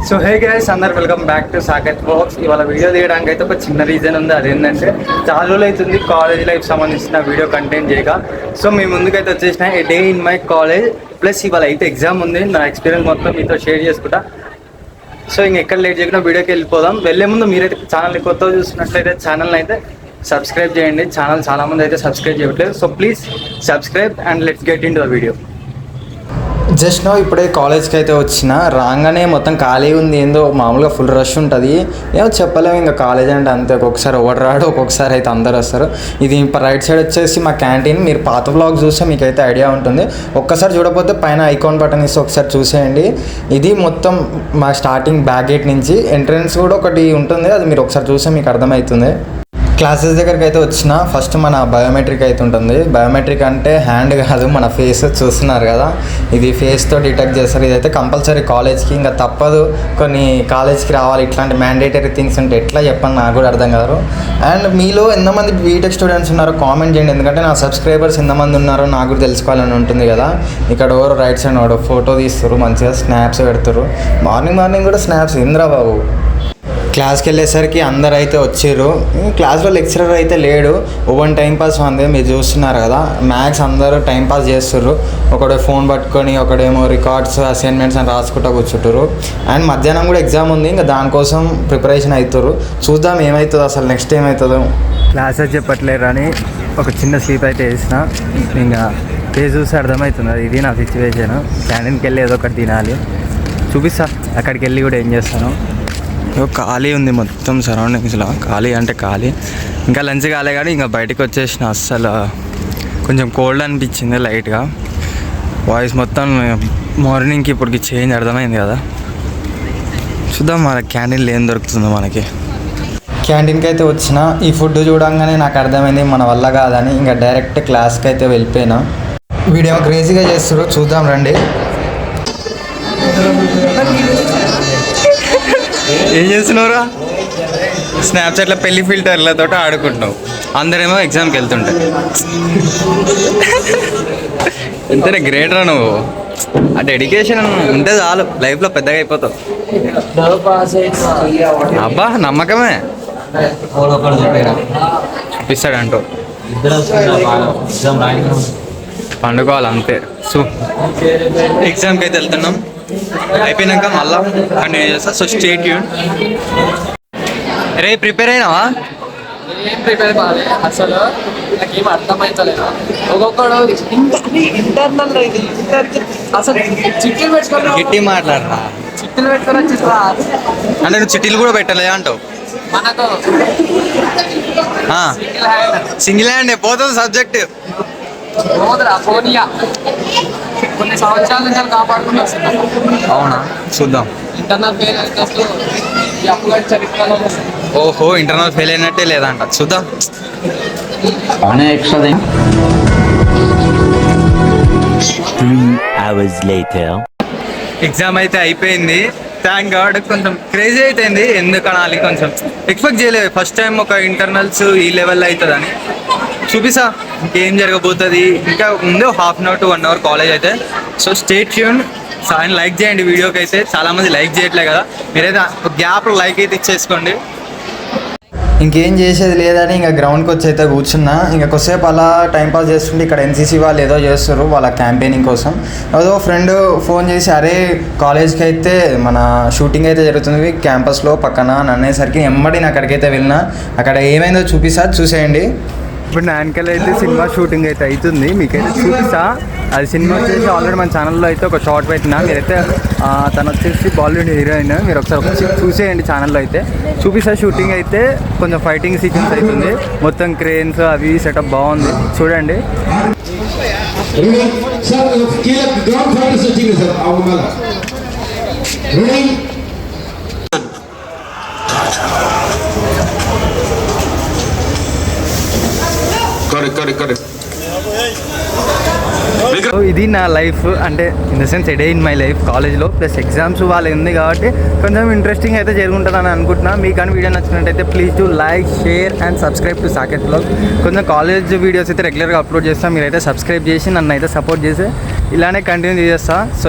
So hey guys, అందరు welcome back to Saketh vlogs. ఇవాళ video తీయడానికి అయితే ఒక చిన్న రీజన్ ఉంది. అదేంటంటే చాలా రోజులు అవుతుంది కాలేజ్ లైఫ్ సంబంధించిన వీడియో కంటెంట్ చేయగా. సో మీ ముందుకైతే వచ్చేసిన a day in my college plus ఇవాళ అయితే ఎగ్జామ్ ఉంది. నా ఎక్స్పీరియన్స్ మొత్తం మీతో షేర్ చేసుకుంటా. సో ఇంకెక్కడ లేట్ చేయకుండా వీడియోకి వెళ్ళిపోదాం. వెళ్ళే ముందు మీరైతే ఛానల్ని కొత్తగా చూస్తున్నట్లయితే ఛానల్ని అయితే సబ్స్క్రైబ్ చేయండి. ఛానల్ చాలామంది అయితే సబ్స్క్రైబ్ చేయట్లేదు. So please subscribe and let's get into the video. Just now ఇప్పుడే కాలేజ్కి అయితే వచ్చిన, రాగానే మొత్తం ఖాళీ ఉంది. ఏందో మామూలుగా ఫుల్ రష్ ఉంటుంది. ఏమో చెప్పలేము, ఇంకా కాలేజ్ అంటే అంతే. ఒక్కొక్కసారి ఎవరు రాడు, ఒక్కొక్కసారి అయితే అందరు వస్తారు. ఇది రైట్ సైడ్ వచ్చేసి మా క్యాంటీన్. మీరు పాత వ్లాగ్ చూస్తే మీకైతే ఐడియా ఉంటుంది. ఒక్కసారి చూడకపోతే పైన ఐకాన్ బటన్ ఇస్తే ఒకసారి చూసేయండి. ఇది మొత్తం మా స్టార్టింగ్ బ్యాక్ గేట్ నుంచి ఎంట్రన్స్ కూడా ఒకటి ఉంటుంది. అది మీరు ఒకసారి చూస్తే మీకు అర్థమవుతుంది. క్లాసెస్ దగ్గరికి అయితే వచ్చిన ఫస్ట్ మన బయోమెట్రిక్ అయితే ఉంటుంది. బయోమెట్రిక్ అంటే హ్యాండ్ కాదు, మన ఫేస్. చూస్తున్నారు కదా, ఇది ఫేస్తో డిటెక్ట్ చేస్తారు. ఇదైతే కంపల్సరీ కాలేజ్కి, ఇంకా తప్పదు. కొన్ని కాలేజ్కి రావాలి. ఇట్లాంటి మ్యాండేటరీ థింగ్స్ ఉంటే ఎట్లా చెప్పండి, నాకు కూడా అర్థం కాదు. అండ్ మీలో ఎంతమంది బీటెక్ స్టూడెంట్స్ ఉన్నారో కామెంట్ చేయండి. ఎందుకంటే నా సబ్స్క్రైబర్స్ ఎంతమంది ఉన్నారో నాకు కూడా తెలుసుకోవాలని ఉంటుంది కదా. ఇక్కడ ఎవరు రైట్ సైడ్ వాడు ఫోటో తీస్తారు, మంచిగా స్నాప్స్ పెడతారు. మార్నింగ్ కూడా స్నాప్స్. ఇంద్రా బాబు క్లాస్కి వెళ్ళేసరికి అందరు అయితే వచ్చారు. క్లాస్లో లెక్చరర్ అయితే లేడు. ఓవన్ టైంపాస్ ఉంది, మీరు చూస్తున్నారు కదా. మ్యాథ్స్ అందరూ టైంపాస్ చేస్తుర్రు. ఒకడే ఫోన్ పట్టుకొని, ఒకడేమో రికార్డ్స్ అసైన్మెంట్స్ అని రాసుకుంటూ కూర్చుంటారు. అండ్ మధ్యాహ్నం కూడా ఎగ్జామ్ ఉంది, ఇంకా దానికోసం ప్రిపరేషన్ అవుతారు. చూద్దాం ఏమవుతుందో, అసలు నెక్స్ట్ ఏమవుతుందో. క్లాసెస్ చెప్పట్లేరు అని ఒక చిన్న స్లీప్ అయితే వేసిన. ఇంకా ఫేస్ చూస్తే అర్థమవుతుంది, ఇది నా సిచ్యువేషన్. క్యాంటీన్కి వెళ్ళి ఏదో ఒకటి తినాలి. చూపిస్తా అక్కడికి వెళ్ళి కూడా ఏం చేస్తాను. ఖాళీ ఉంది మొత్తం సరౌండింగ్స్లో. ఖాళీ అంటే ఖాళీ. ఇంకా లంచ్ కాలే కానీ ఇంకా బయటకు వచ్చేసిన. అస్సలు కొంచెం కోల్డ్ అనిపించింది లైట్గా. వాయిస్ మొత్తం మార్నింగ్కి ఇప్పటికి చేంజ్ అర్థమైంది కదా. చూద్దాం మన క్యాంటీన్లో ఏం దొరుకుతుందో మనకి. క్యాంటీన్కి అయితే వచ్చిన. ఈ ఫుడ్ చూడంగానే నాకు అర్థమైంది మన వల్ల కాదని ఇంకా డైరెక్ట్ క్లాస్కి అయితే వెళ్ళిపోయినా. వీడియో క్రేజీగా చేస్తారు, చూద్దాం రండి. ఏం చేస్తున్నావురా? స్నాప్చాట్లో పెళ్లి ఫిల్టర్లతో ఆడుకుంటున్నావు. అందరేమో ఎగ్జామ్కి వెళ్తుంటారు. ఎంతనే గ్రేటరా నువ్వు. ఆ డెడికేషన్ ఉంటే చాలు, లైఫ్లో పెద్దగా అయిపోతావు. అబ్బా నమ్మకమే. చూపిస్తాడంటూ పండుకోవాలి అంతే. సో ఎగ్జామ్కి అయితే వెళ్తున్నాం. అయిపోయినాక మళ్ళా కంటిన్యూ చేస్తా. So stay tune. రే ప్రిపేర్ అయినావా? ఏం ప్రిపేర్ కావాలి అసలు, నాకేం అర్థమవుతలేదు. ఒక్కొక్కడు ఇంటర్నల్ ఇది అసలు చిట్టీలు పెట్టుకోవాలి. గట్టి మాట్లాడరా. చిట్టీలు పెట్టుకొని వచ్చిరా అంటే నువ్వు చిట్టీలు కూడా పెట్టలే అంటావు. మనకు సింగిల్ హ్యాండ్ పోతుంది సబ్జెక్ట్. పోదురా పోనీయా, కొన్ని సంవత్సరాల నుంచి కాపాడుకుంటూ వస్తున్నాం. అవునా? చూద్దాం. ఇంటర్నల్ ఫెయిల్ అయితే ఈ అప్పుగడి చరిత్రలో. ఓహో, ఇంటర్నల్ ఫెయిల్ అయినట్టే లేదంట. చూద్దాం. ఎగ్జామ్ అయితే అయిపోయింది. Thank God. కొంచెం క్రేజీ అయిపోయింది. ఎందుకు అనాలి, కొంచెం ఎక్స్పెక్ట్ చేయలేదు. ఫస్ట్ టైం ఒక ఇంటర్నల్స్ ఈ లెవెల్లో అవుతుందని. చూపిస్తా ఇంకేం జరగబోతుంది. ఇంకా ముందు half an hour to 1 hour college అయితే. So stay tune. ఆయన లైక్ చేయండి వీడియోకి అయితే. చాలామంది లైక్ చేయట్లే కదా, మీరైతే గ్యాప్లో లైక్ అయితే ఇచ్చేసుకోండి. ఇంకేం చేసేది లేదని ఇంకా గ్రౌండ్కి వచ్చి అయితే కూర్చున్నా. ఇంకా కొద్దిసేపు అలా టైంపాస్ చేస్తుంటే ఇక్కడ ఎన్సీసీ వాళ్ళు ఏదో చేస్తారు వాళ్ళ క్యాంపెయినింగ్ కోసం. ఏదో ఫ్రెండ్ ఫోన్ చేసి, అరే కాలేజ్కి అయితే మన షూటింగ్ అయితే జరుగుతుంది క్యాంపస్లో పక్కన అని అనేసరికి ఎమ్మడి నేను అక్కడికైతే వెళ్ళినా. అక్కడ ఏమైందో చూపిస్తా, చూసేయండి. ఇప్పుడు నా వెనకాల అయితే సినిమా షూటింగ్ అయితే అవుతుంది, మీకైతే చూపిస్తా. అది సినిమా వచ్చేసి ఆల్రెడీ మన ఛానల్లో అయితే ఒక షార్ట్ పెట్టినా. మీరైతే తను వచ్చేసి బాలీవుడ్ హీరోయిన్. మీరు ఒకసారి చూసేయండి ఛానల్లో అయితే. చూపిస్తా. షూటింగ్ అయితే కొంచెం ఫైటింగ్ సీక్వెన్స్ అవుతుంది. మొత్తం క్రేన్స్ అవి సెటప్ బాగుంది, చూడండి. ఇది నా లైఫ్, అంటే in the sense ఎడే in my life కాలేజ్లో. ప్లస్ ఎగ్జామ్స్ వాళ్ళు ఉంది కాబట్టి కొంచెం ఇంట్రెస్టింగ్ అయితే జరుగుతుంటుందని అనుకుంటున్నా. మీకు కానీ వీడియో నచ్చినట్టయితే please to like, share and subscribe to Saketh vlogs. కొంచెం కాలేజ్ వీడియోస్ అయితే రెగ్యులర్గా అప్లోడ్ చేస్తాను. మీరైతే సబ్స్క్రైబ్ చేసి నన్ను అయితే సపోర్ట్ చేసి ఇలానే కంటిన్యూ చేస్తా. సో